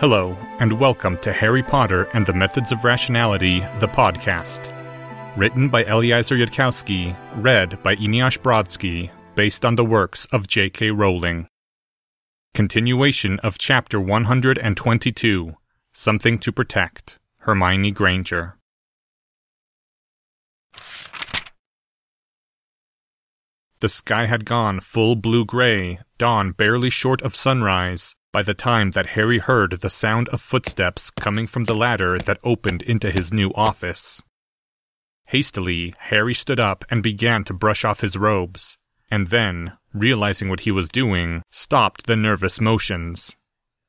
Hello, and welcome to Harry Potter and the Methods of Rationality, the podcast. Written by Eliezer Yudkowsky, read by Eneasz Brodsky, based on the works of J.K. Rowling. Continuation of Chapter 122, Something to Protect, Hermione Granger. The sky had gone full blue-gray, dawn barely short of sunrise, by the time that Harry heard the sound of footsteps coming from the ladder that opened into his new office. Hastily, Harry stood up and began to brush off his robes, and then, realizing what he was doing, stopped the nervous motions.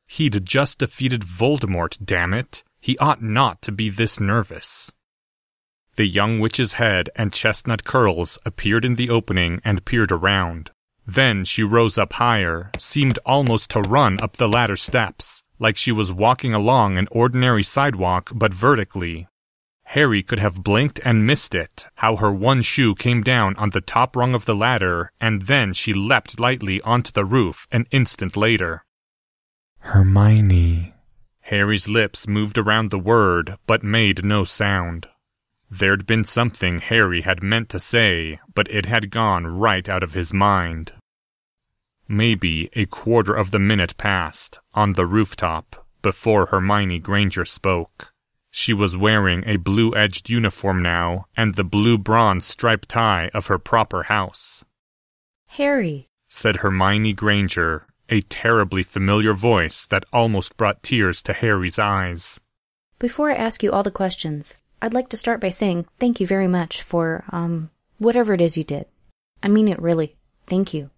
He'd just defeated Voldemort, damn it! He ought not to be this nervous. The young witch's head and chestnut curls appeared in the opening and peered around. Then she rose up higher, seemed almost to run up the ladder steps, like she was walking along an ordinary sidewalk but vertically. Harry could have blinked and missed it, how her one shoe came down on the top rung of the ladder, and then she leapt lightly onto the roof an instant later. Hermione. Harry's lips moved around the word, but made no sound. There'd been something Harry had meant to say, but it had gone right out of his mind. Maybe a quarter of the minute passed, on the rooftop, before Hermione Granger spoke. She was wearing a blue-edged uniform now, and the blue bronze striped tie of her proper house. "Harry," said Hermione Granger, a terribly familiar voice that almost brought tears to Harry's eyes. "Before I ask you all the questions, I'd like to start by saying thank you very much for, whatever it is you did. I mean it really. Thank you."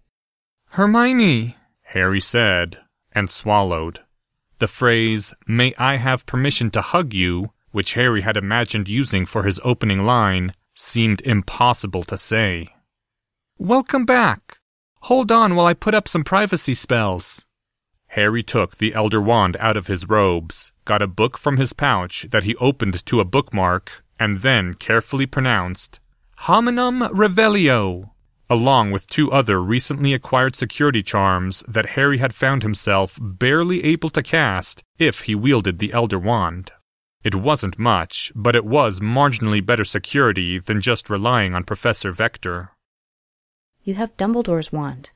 "Hermione," Harry said, and swallowed. The phrase, "May I have permission to hug you," which Harry had imagined using for his opening line, seemed impossible to say. "Welcome back. Hold on while I put up some privacy spells." Harry took the Elder Wand out of his robes, got a book from his pouch that he opened to a bookmark, and then carefully pronounced, "Hominum Revelio," along with two other recently acquired security charms that Harry had found himself barely able to cast if he wielded the Elder Wand. It wasn't much, but it was marginally better security than just relying on Professor Vector. "You have Dumbledore's wand."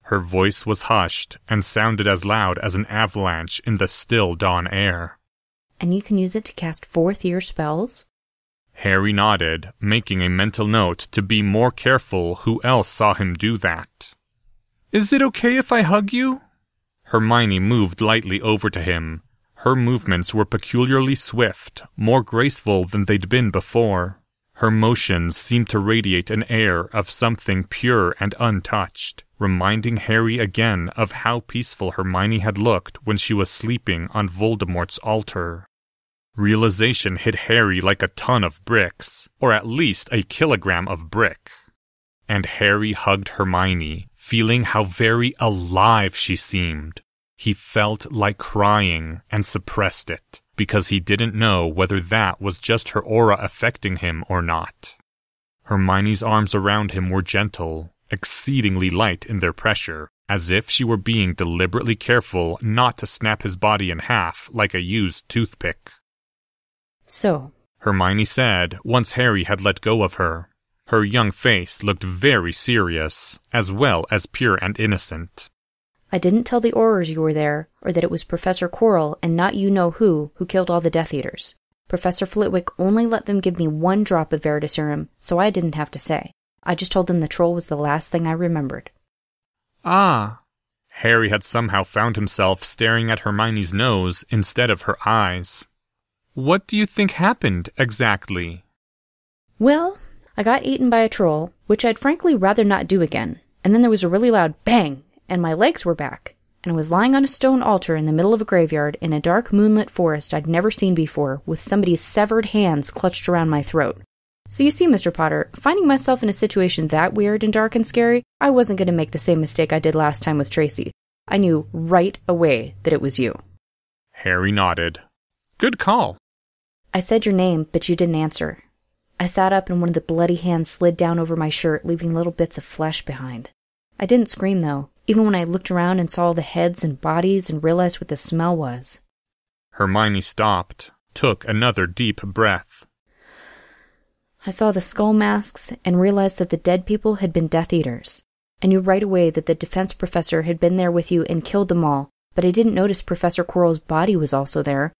Her voice was hushed and sounded as loud as an avalanche in the still dawn air. "And you can use it to cast fourth-year spells?" Harry nodded, making a mental note to be more careful who else saw him do that. "Is it okay if I hug you?" Hermione moved lightly over to him. Her movements were peculiarly swift, more graceful than they'd been before. Her motions seemed to radiate an air of something pure and untouched, reminding Harry again of how peaceful Hermione had looked when she was sleeping on Voldemort's altar. Realization hit Harry like a ton of bricks, or at least a kilogram of brick. And Harry hugged Hermione, feeling how very alive she seemed. He felt like crying and suppressed it, because he didn't know whether that was just her aura affecting him or not. Hermione's arms around him were gentle, exceedingly light in their pressure, as if she were being deliberately careful not to snap his body in half like a used toothpick. "So," Hermione said once Harry had let go of her. Her young face looked very serious, as well as pure and innocent. "I didn't tell the Aurors you were there, or that it was Professor Quirrell and not you-know-who killed all the Death Eaters. Professor Flitwick only let them give me 1 drop of Veritaserum, so I didn't have to say. I just told them the troll was the last thing I remembered." "Ah." Harry had somehow found himself staring at Hermione's nose instead of her eyes. "What do you think happened, exactly?" "Well, I got eaten by a troll, which I'd frankly rather not do again, and then there was a really loud bang, and my legs were back, and I was lying on a stone altar in the middle of a graveyard in a dark moonlit forest I'd never seen before, with somebody's severed hands clutched around my throat. So you see, Mr. Potter, finding myself in a situation that weird and dark and scary, I wasn't going to make the same mistake I did last time with Tracy. I knew right away that it was you." Harry nodded. "Good call." "I said your name, but you didn't answer. I sat up and one of the bloody hands slid down over my shirt, leaving little bits of flesh behind. I didn't scream, though, even when I looked around and saw all the heads and bodies and realized what the smell was. Hermione stopped, took another deep breath. I saw the skull masks and realized that the dead people had been Death Eaters. I knew right away that the defense professor had been there with you and killed them all, but I didn't notice Professor Quirrell's body was also there.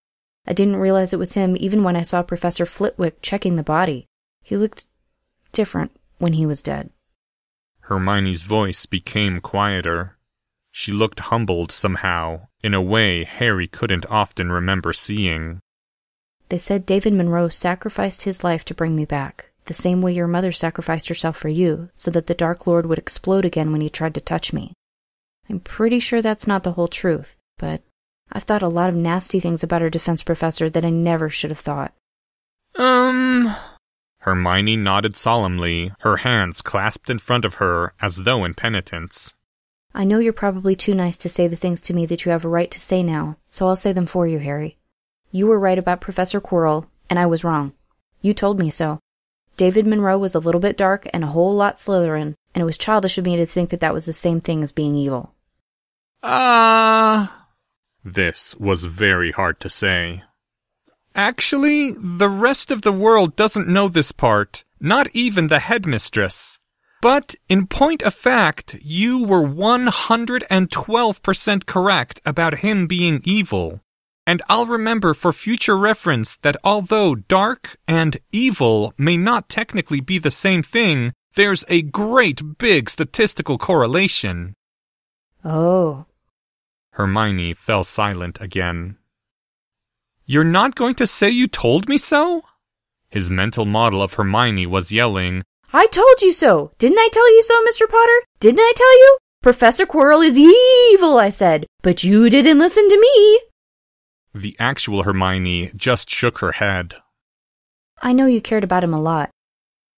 I didn't realize it was him even when I saw Professor Flitwick checking the body. He looked different when he was dead. Hermione's voice became quieter. She looked humbled somehow, in a way Harry couldn't often remember seeing. They said David Monroe sacrificed his life to bring me back, the same way your mother sacrificed herself for you, so that the Dark Lord would explode again when he tried to touch me. I'm pretty sure that's not the whole truth, but I've thought a lot of nasty things about our defense professor that I never should have thought. Hermione nodded solemnly, her hands clasped in front of her as though in penitence. I know you're probably too nice to say the things to me that you have a right to say now, so I'll say them for you, Harry. You were right about Professor Quirrell, and I was wrong. You told me so. David Monroe was a little bit dark and a whole lot Slytherin, and it was childish of me to think that that was the same thing as being evil. This was very hard to say. Actually, the rest of the world doesn't know this part, not even the headmistress. But, in point of fact, you were 112% correct about him being evil. And I'll remember for future reference that although dark and evil may not technically be the same thing, there's a great big statistical correlation. Oh. Hermione fell silent again. You're not going to say you told me so? His mental model of Hermione was yelling, I told you so! Didn't I tell you so, Mr. Potter? Didn't I tell you? Professor Quirrell is evil, I said, but you didn't listen to me! The actual Hermione just shook her head. I know you cared about him a lot.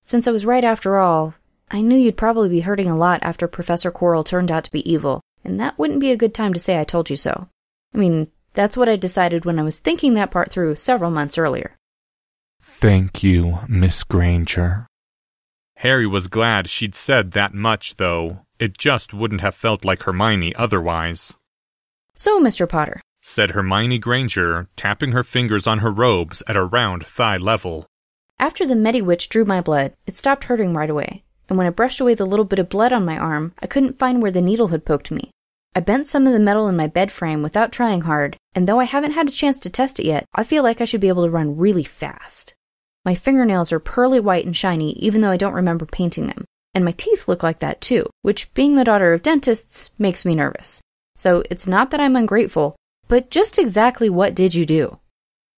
Since I was right after all, I knew you'd probably be hurting a lot after Professor Quirrell turned out to be evil, and that wouldn't be a good time to say I told you so. I mean, that's what I decided when I was thinking that part through several months earlier. Thank you, Miss Granger. Harry was glad she'd said that much, though. It just wouldn't have felt like Hermione otherwise. So, Mr. Potter, said Hermione Granger, tapping her fingers on her robes at around thigh level. After the Mediwitch drew my blood, it stopped hurting right away, and when I brushed away the little bit of blood on my arm, I couldn't find where the needle had poked me. I bent some of the metal in my bed frame without trying hard, and though I haven't had a chance to test it yet, I feel like I should be able to run really fast. My fingernails are pearly white and shiny, even though I don't remember painting them. And my teeth look like that too, which, being the daughter of dentists, makes me nervous. So it's not that I'm ungrateful, but just exactly what did you do?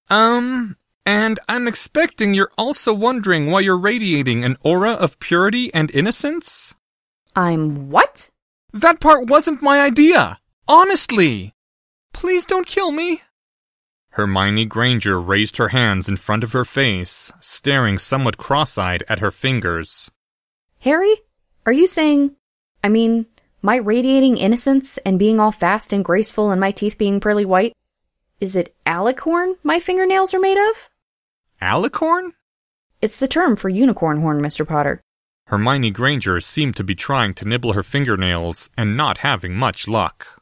And I'm expecting you're also wondering why you're radiating an aura of purity and innocence? I'm what? That part wasn't my idea! Honestly! Please don't kill me! Hermione Granger raised her hands in front of her face, staring somewhat cross-eyed at her fingers. Harry, are you saying, my radiating innocence and being all fast and graceful and my teeth being pearly white, is it alicorn my fingernails are made of? Alicorn? It's the term for unicorn horn, Mr. Potter. Hermione Granger seemed to be trying to nibble her fingernails and not having much luck.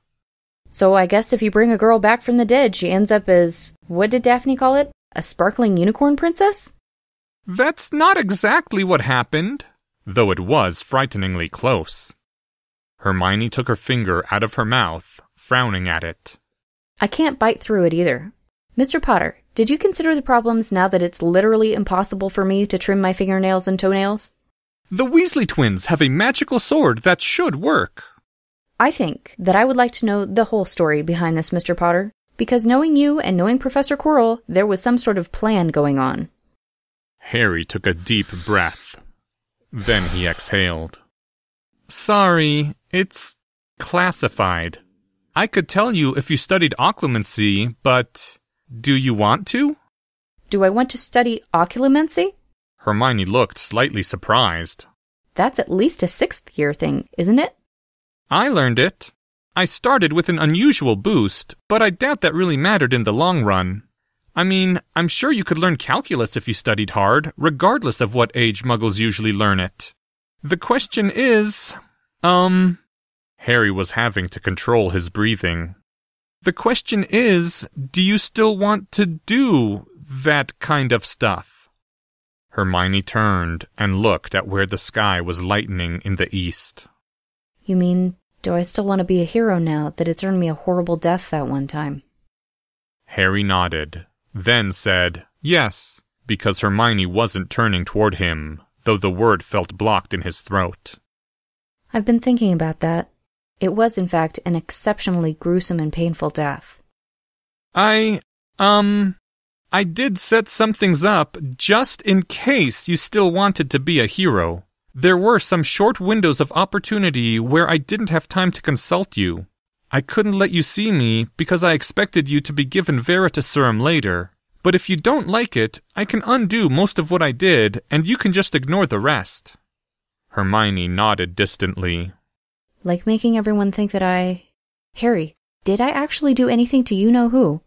So I guess if you bring a girl back from the dead, she ends up as, what did Daphne call it? A sparkling unicorn princess? That's not exactly what happened, though it was frighteningly close. Hermione took her finger out of her mouth, frowning at it. I can't bite through it either. Mr. Potter, did you consider the problems now that it's literally impossible for me to trim my fingernails and toenails? The Weasley twins have a magical sword that should work. I think that I would like to know the whole story behind this, Mr. Potter, because knowing you and knowing Professor Quirrell, there was some sort of plan going on. Harry took a deep breath. Then he exhaled. Sorry, it's classified. I could tell you if you studied occlumency, but do you want to? Do I want to study occlumency? Hermione looked slightly surprised. That's at least a 6th year thing, isn't it? I learned it. I started with an unusual boost, but I doubt that really mattered in the long run. I'm sure you could learn calculus if you studied hard, regardless of what age muggles usually learn it. The question is, Harry was having to control his breathing. The question is, do you still want to do that kind of stuff? Hermione turned and looked at where the sky was lightening in the east. You mean, do I still want to be a hero now that it's earned me a horrible death that one time? Harry nodded, then said, yes, because Hermione wasn't turning toward him, though the word felt blocked in his throat. I've been thinking about that. It was, in fact, an exceptionally gruesome and painful death. I did set some things up just in case you still wanted to be a hero. There were some short windows of opportunity where I didn't have time to consult you. I couldn't let you see me because I expected you to be given Veritaserum later. But if you don't like it, I can undo most of what I did, and you can just ignore the rest. Hermione nodded distantly. Like making everyone think that Harry, did I actually do anything to you-know-who?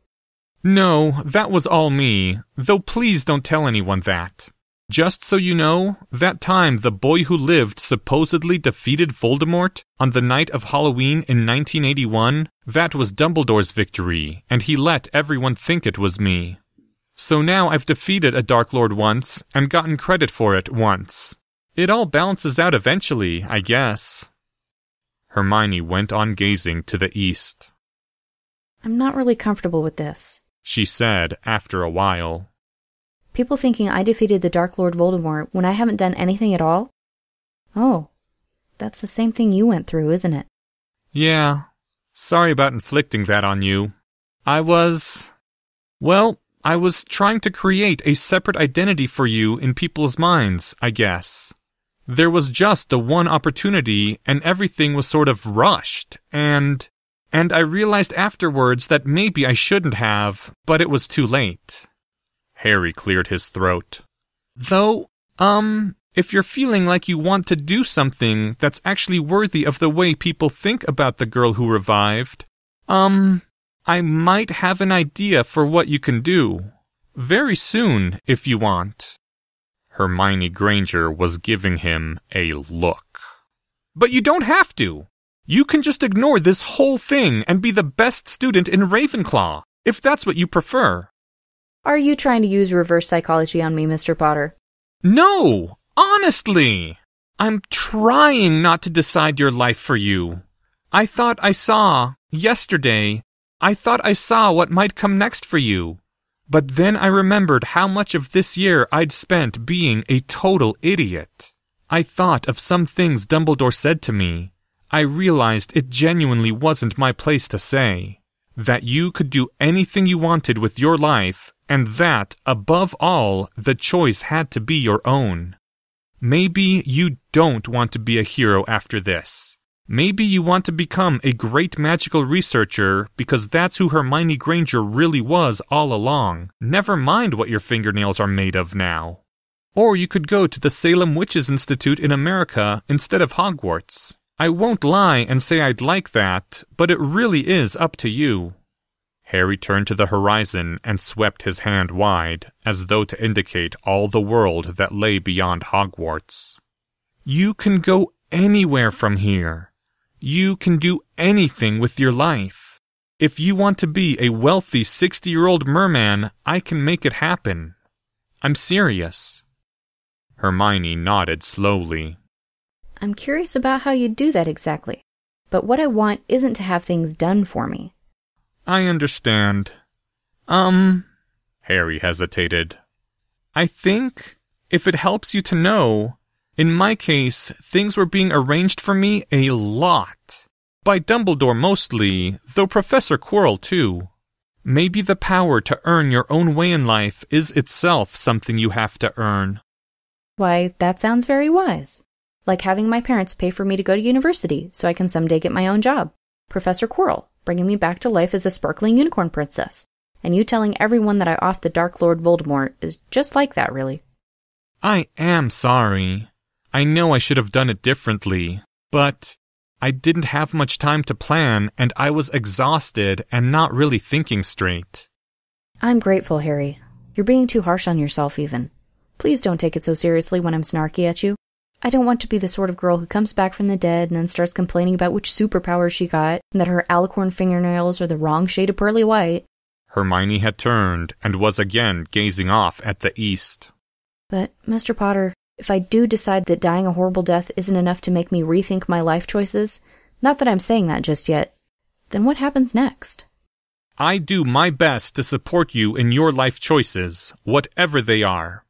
No, that was all me, though please don't tell anyone that. Just so you know, that time the boy who lived supposedly defeated Voldemort on the night of Halloween in 1981, that was Dumbledore's victory, and he let everyone think it was me. So now I've defeated a Dark Lord once, and gotten credit for it once. It all balances out eventually, I guess. Hermione went on gazing to the east. I'm not really comfortable with this, she said after a while. People thinking I defeated the Dark Lord Voldemort when I haven't done anything at all? Oh, that's the same thing you went through, isn't it? Yeah. Sorry about inflicting that on you. I was trying to create a separate identity for you in people's minds, I guess. There was just the one opportunity, and everything was sort of rushed, and I realized afterwards that maybe I shouldn't have, but it was too late. Harry cleared his throat. Though, if you're feeling like you want to do something that's actually worthy of the way people think about the girl who revived, I might have an idea for what you can do. Very soon, if you want. Hermione Granger was giving him a look. But you don't have to. You can just ignore this whole thing and be the best student in Ravenclaw, if that's what you prefer. Are you trying to use reverse psychology on me, Mr. Potter? No, honestly. I'm trying not to decide your life for you. Yesterday, I thought I saw what might come next for you. But then I remembered how much of this year I'd spent being a total idiot. I thought of some things Dumbledore said to me. I realized it genuinely wasn't my place to say. That you could do anything you wanted with your life, and that, above all, the choice had to be your own. Maybe you don't want to be a hero after this. Maybe you want to become a great magical researcher because that's who Hermione Granger really was all along. Never mind what your fingernails are made of now. Or you could go to the Salem Witches Institute in America instead of Hogwarts. I won't lie and say I'd like that, but it really is up to you. Harry turned to the horizon and swept his hand wide, as though to indicate all the world that lay beyond Hogwarts. You can go anywhere from here. You can do anything with your life. If you want to be a wealthy 60-year-old merman, I can make it happen. I'm serious. Hermione nodded slowly. I'm curious about how you'd do that exactly. But what I want isn't to have things done for me. I understand. Harry hesitated. I think, if it helps you to know, in my case, things were being arranged for me a lot. By Dumbledore mostly, though Professor Quirrell too. Maybe the power to earn your own way in life is itself something you have to earn. Why, that sounds very wise. Like having my parents pay for me to go to university so I can someday get my own job. Professor Quirrell, bringing me back to life as a sparkling unicorn princess. And you telling everyone that I offed the Dark Lord Voldemort is just like that, really. I am sorry. I know I should have done it differently, but I didn't have much time to plan, and I was exhausted and not really thinking straight. I'm grateful, Harry. You're being too harsh on yourself, even. Please don't take it so seriously when I'm snarky at you. I don't want to be the sort of girl who comes back from the dead and then starts complaining about which superpower she got and that her alicorn fingernails are the wrong shade of pearly white. Hermione had turned and was again gazing off at the east. But, Mr. Potter, if I do decide that dying a horrible death isn't enough to make me rethink my life choices, not that I'm saying that just yet, then what happens next? I do my best to support you in your life choices, whatever they are.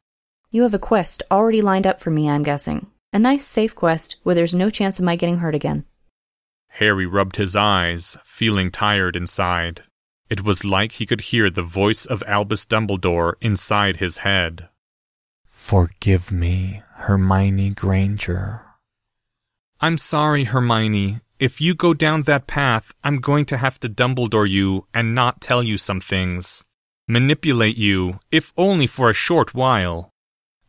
You have a quest already lined up for me, I'm guessing. A nice, safe quest where there's no chance of my getting hurt again. Harry rubbed his eyes, feeling tired inside. It was like he could hear the voice of Albus Dumbledore inside his head. Forgive me, Hermione Granger. I'm sorry, Hermione. If you go down that path, I'm going to have to Dumbledore you and not tell you some things. Manipulate you, if only for a short while.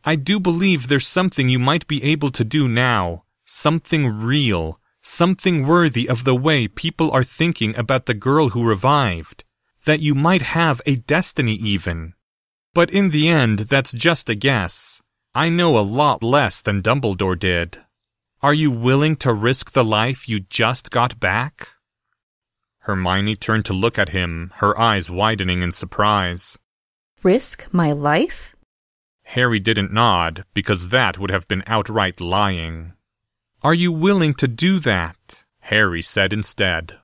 I do believe there's something you might be able to do now. Something real. Something worthy of the way people are thinking about the girl who revived. That you might have a destiny even. But in the end, that's just a guess. I know a lot less than Dumbledore did. Are you willing to risk the life you just got back? Hermione turned to look at him, her eyes widening in surprise. Risk my life? Harry didn't nod, because that would have been outright lying. Are you willing to do that? Harry said instead.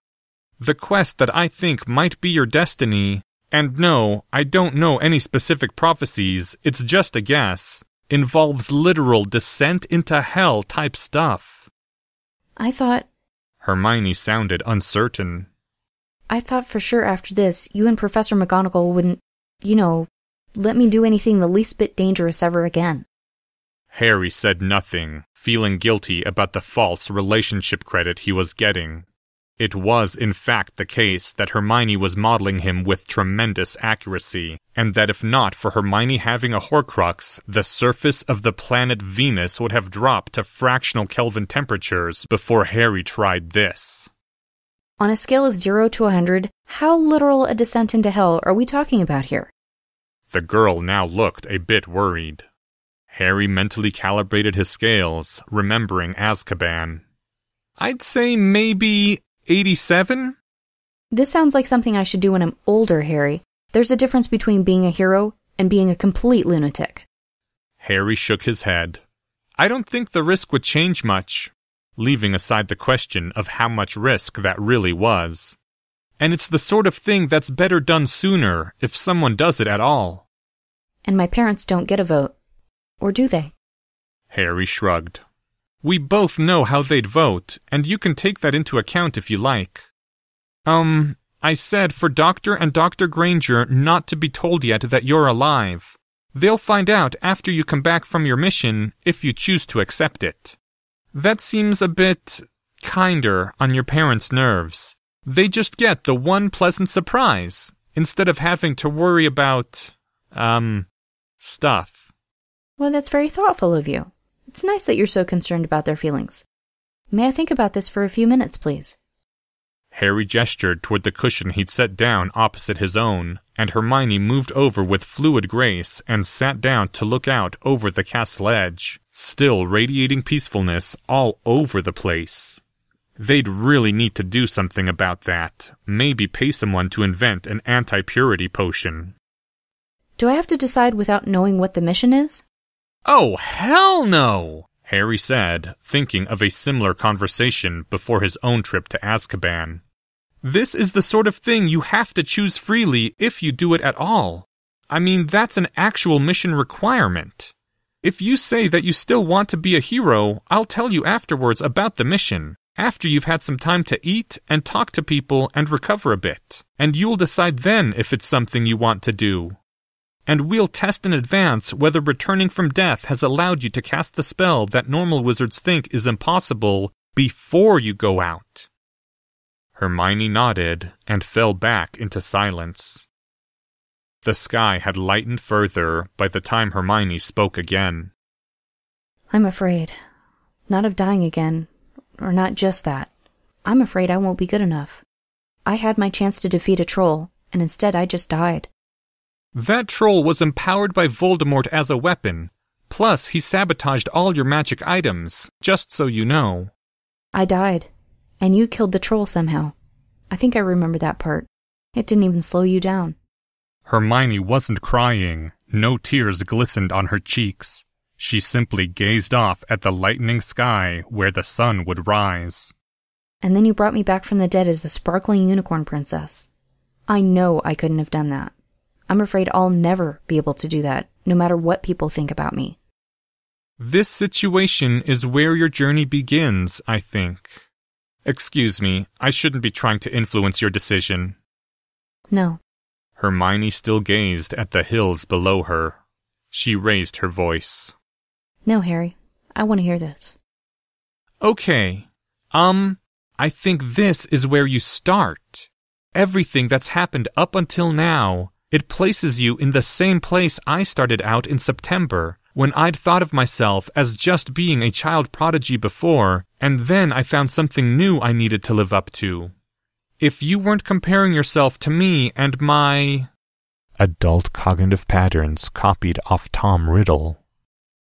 The quest that I think might be your destiny, and no, I don't know any specific prophecies, it's just a guess, involves literal descent into hell type stuff. I thought... Hermione sounded uncertain. I thought for sure after this, you and Professor McGonagall wouldn't, let me do anything the least bit dangerous ever again. Harry said nothing, feeling guilty about the false relationship credit he was getting. It was, in fact, the case that Hermione was modeling him with tremendous accuracy, and that if not for Hermione having a Horcrux, the surface of the planet Venus would have dropped to fractional Kelvin temperatures before Harry tried this. On a scale of 0 to 100, how literal a descent into hell are we talking about here? The girl now looked a bit worried. Harry mentally calibrated his scales, remembering Azkaban. I'd say maybe 87? This sounds like something I should do when I'm older, Harry. There's a difference between being a hero and being a complete lunatic. Harry shook his head. I don't think the risk would change much, leaving aside the question of how much risk that really was. And it's the sort of thing that's better done sooner, if someone does it at all. And my parents don't get a vote. Or do they? Harry shrugged. We both know how they'd vote, and you can take that into account if you like. I said for Dr. and Dr. Granger not to be told yet that you're alive. They'll find out after you come back from your mission, if you choose to accept it. That seems a bit kinder on your parents' nerves. They just get the one pleasant surprise, instead of having to worry about, stuff. Well, that's very thoughtful of you. It's nice that you're so concerned about their feelings. May I think about this for a few minutes, please? Harry gestured toward the cushion he'd set down opposite his own, and Hermione moved over with fluid grace and sat down to look out over the castle edge, still radiating peacefulness all over the place. They'd really need to do something about that, maybe pay someone to invent an anti-purity potion. Do I have to decide without knowing what the mission is? Oh, hell no! Harry said, thinking of a similar conversation before his own trip to Azkaban. This is the sort of thing you have to choose freely if you do it at all. I mean, that's an actual mission requirement. If you say that you still want to be a hero, I'll tell you afterwards about the mission, after you've had some time to eat and talk to people and recover a bit, and you'll decide then if it's something you want to do. And we'll test in advance whether returning from death has allowed you to cast the spell that normal wizards think is impossible before you go out. Hermione nodded and fell back into silence. The sky had lightened further by the time Hermione spoke again. I'm afraid. Not of dying again, or not just that. I'm afraid I won't be good enough. I had my chance to defeat a troll, and instead I just died. That troll was empowered by Voldemort as a weapon. Plus, he sabotaged all your magic items, just so you know. I died, and you killed the troll somehow. I think I remember that part. It didn't even slow you down. Hermione wasn't crying. No tears glistened on her cheeks. She simply gazed off at the lightening sky where the sun would rise. And then you brought me back from the dead as a sparkling unicorn princess. I know I couldn't have done that. I'm afraid I'll never be able to do that, no matter what people think about me. This situation is where your journey begins, I think. Excuse me, I shouldn't be trying to influence your decision. No. Hermione still gazed at the hills below her. She raised her voice. No, Harry. I want to hear this. Okay. I think this is where you start. Everything that's happened up until now, it places you in the same place I started out in September, when I'd thought of myself as just being a child prodigy before, and then I found something new I needed to live up to. If you weren't comparing yourself to me and my... Adult cognitive patterns copied off Tom Riddle.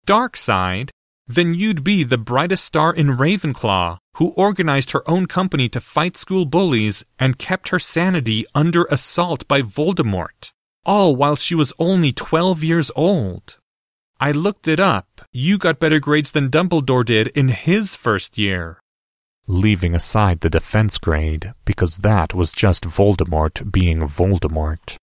Dark side, then you'd be the brightest star in Ravenclaw, who organized her own company to fight school bullies and kept her sanity under assault by Voldemort, all while she was only 12 years old. I looked it up. You got better grades than Dumbledore did in his first year. Leaving aside the defense grade, because that was just Voldemort being Voldemort.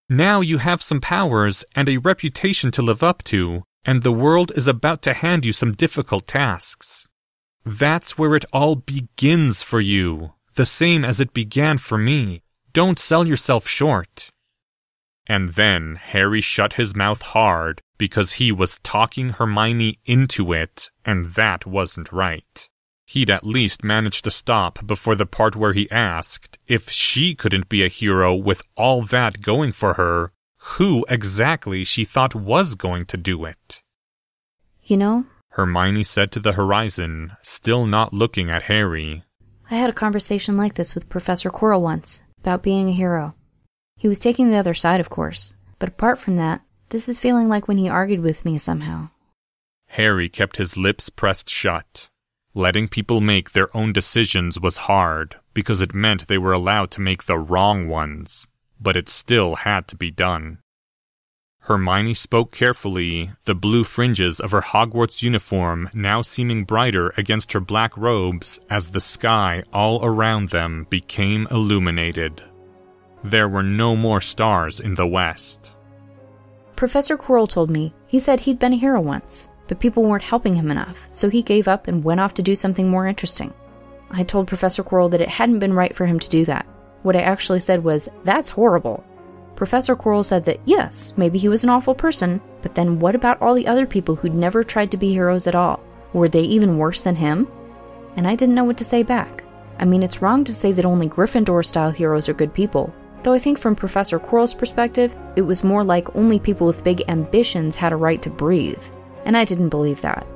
Now you have some powers and a reputation to live up to, and the world is about to hand you some difficult tasks. That's where it all begins for you, the same as it began for me. Don't sell yourself short. And then Harry shut his mouth hard because he was talking Hermione into it, and that wasn't right. He'd at least managed to stop before the part where he asked if she couldn't be a hero with all that going for her, who exactly she thought was going to do it. You know, Hermione said to the horizon, still not looking at Harry. I had a conversation like this with Professor Quirrell once, about being a hero. He was taking the other side, of course, but apart from that, this is feeling like when he argued with me somehow. Harry kept his lips pressed shut. Letting people make their own decisions was hard, because it meant they were allowed to make the wrong ones, but it still had to be done. Hermione spoke carefully, the blue fringes of her Hogwarts uniform now seeming brighter against her black robes as the sky all around them became illuminated. There were no more stars in the west. Professor Quirrell told me he said he'd been a hero once, but people weren't helping him enough, so he gave up and went off to do something more interesting. I told Professor Quirrell that it hadn't been right for him to do that. What I actually said was, "That's horrible." Professor Quirrell said that, yes, maybe he was an awful person, but then what about all the other people who'd never tried to be heroes at all? Were they even worse than him? And I didn't know what to say back. I mean, it's wrong to say that only Gryffindor-style heroes are good people, though I think from Professor Quirrell's perspective, it was more like only people with big ambitions had a right to breathe, and I didn't believe that.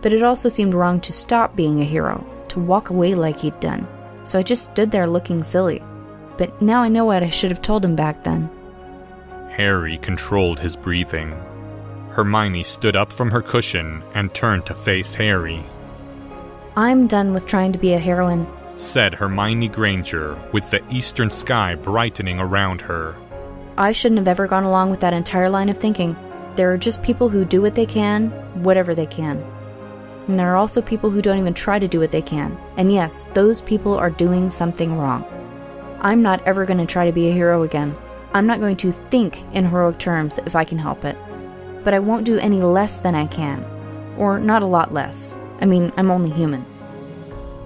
But it also seemed wrong to stop being a hero, to walk away like he'd done, so I just stood there looking silly. But now I know what I should have told him back then. Harry controlled his breathing. Hermione stood up from her cushion and turned to face Harry. I'm done with trying to be a heroine, said Hermione Granger, with the eastern sky brightening around her. I shouldn't have ever gone along with that entire line of thinking. There are just people who do what they can, whatever they can. And there are also people who don't even try to do what they can. And yes, those people are doing something wrong. I'm not ever going to try to be a hero again. I'm not going to think in heroic terms if I can help it. But I won't do any less than I can. Or not a lot less. I mean, I'm only human.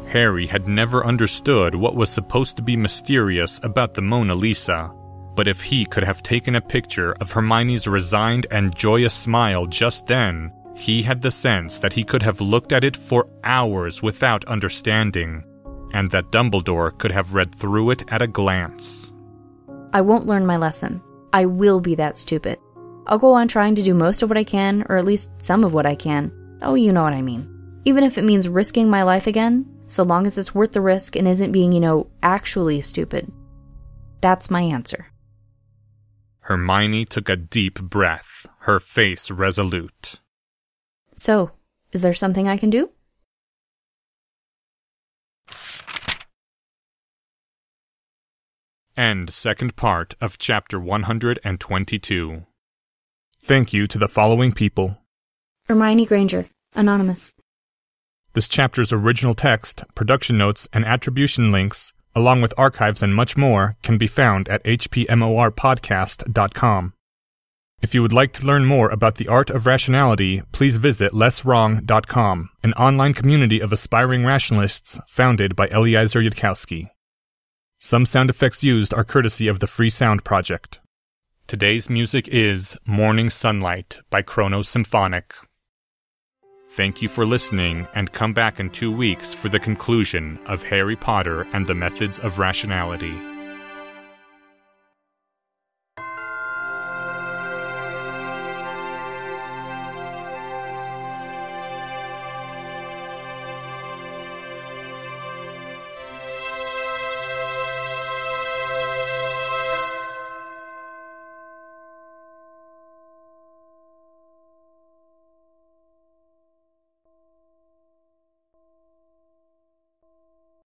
Harry had never understood what was supposed to be mysterious about the Mona Lisa, but if he could have taken a picture of Hermione's resigned and joyous smile just then, he had the sense that he could have looked at it for hours without understanding, and that Dumbledore could have read through it at a glance. I won't learn my lesson. I will be that stupid. I'll go on trying to do most of what I can, or at least some of what I can. Oh, you know what I mean. Even if it means risking my life again, so long as it's worth the risk and isn't being, actually stupid. That's my answer. Hermione took a deep breath, her face resolute. So, is there something I can do? End second part of Chapter 122. Thank you to the following people. Hermione Granger, Anonymous. This chapter's original text, production notes, and attribution links, along with archives and much more, can be found at hpmorpodcast.com. If you would like to learn more about the art of rationality, please visit lesswrong.com, an online community of aspiring rationalists founded by Eliezer Yudkowsky. Some sound effects used are courtesy of the Free Sound Project. Today's music is Morning Sunlight by Chrono Symphonic. Thank you for listening, and come back in 2 weeks for the conclusion of Harry Potter and the Methods of Rationality.